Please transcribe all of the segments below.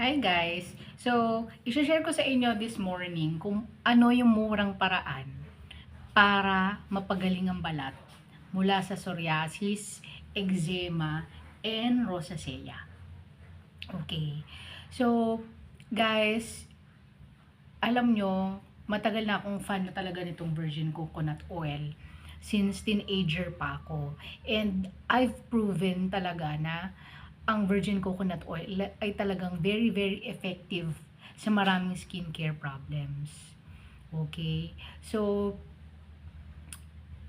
Hi guys! So, i-share ko sa inyo this morning kung ano yung murang paraan para mapagaling ang balat mula sa psoriasis, eczema, and rosacea. Okay. So, guys, alam nyo, matagal na akong fan na talaga nitong virgin coconut oil since teenager pa ako. And I've proven talaga na ang virgin coconut oil ay talagang very very effective sa maraming skincare problems. Okay? So,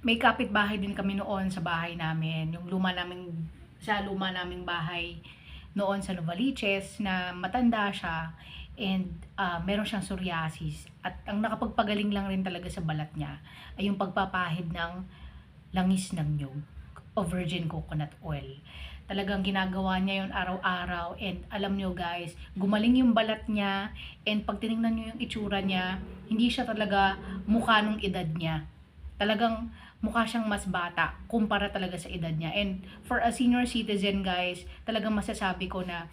may kapitbahay din kami noon sa bahay namin, yung sa luma naming bahay noon sa Novaliches na matanda siya and meron siyang psoriasis at ang nakapagpagaling lang rin talaga sa balat niya ay yung pagpapahid ng langis ng nyug o virgin coconut oil. Talagang ginagawa niya yun araw-araw and alam nyo guys, gumaling yung balat niya and pag tinignan nyo yung itsura niya, hindi siya talaga mukha nung edad niya. Talagang mukha siyang mas bata kumpara talaga sa edad niya. And for a senior citizen guys, talagang masasabi ko na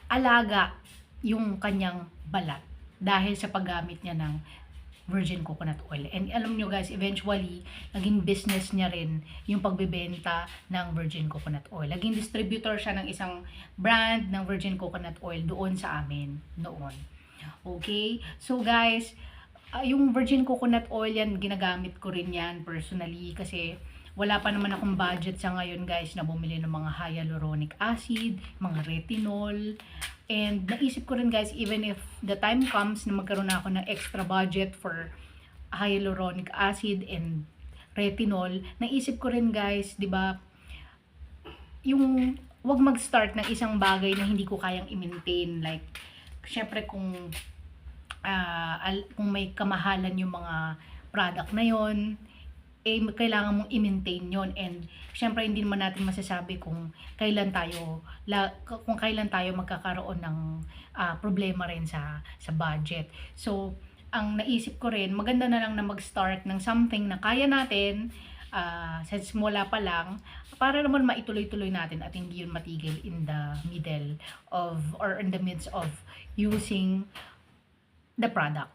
alaga yung kanyang balat dahil sa paggamit niya ng virgin coconut oil. And alam nyo guys, eventually, naging business niya rin yung pagbebenta ng virgin coconut oil. Naging distributor siya ng isang brand ng virgin coconut oil doon sa amin noon. Okay? So guys, yung virgin coconut oil yan, ginagamit ko rin yan personally kasi wala pa naman akong budget sa ngayon guys na bumili ng mga hyaluronic acid, mga retinol. And naisip ko rin guys, even if the time comes na magkaroon na ako ng extra budget for hyaluronic acid and retinol, naisip ko rin guys, 'di ba, yung wag mag-start ng isang bagay na hindi ko kayang i-maintain. Like, syempre kung may kamahalan yung mga product na yon, eh kailangan mong i-maintain yon. And syempre hindi naman natin masasabi kung kailan tayo magkakaroon ng problema rin sa budget. So ang naisip ko rin, maganda na lang na mag-start ng something na kaya natin sa simula pa lang para naman maituloy-tuloy natin at hindi yun matigil in the middle of or in the midst of using the product.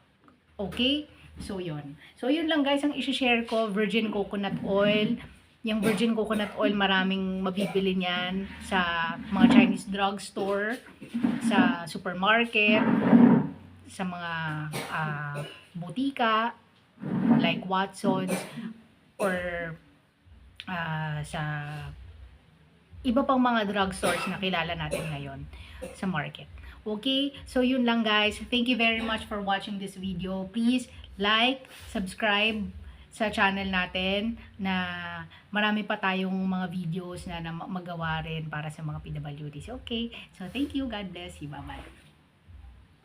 Okay? So, yun. So, yun lang guys ang isi-share ko, virgin coconut oil. Yung virgin coconut oil, maraming mabibili niyan sa mga Chinese drugstore, sa supermarket, sa mga butika, like Watsons, or sa iba pang mga drugstores na kilala natin ngayon sa market. Okay? So, yun lang guys. Thank you very much for watching this video. Please like, subscribe sa channel natin na marami pa tayong mga videos na magawa rin para sa mga PWDs. Okay? So, thank you. God bless you. Bye-bye.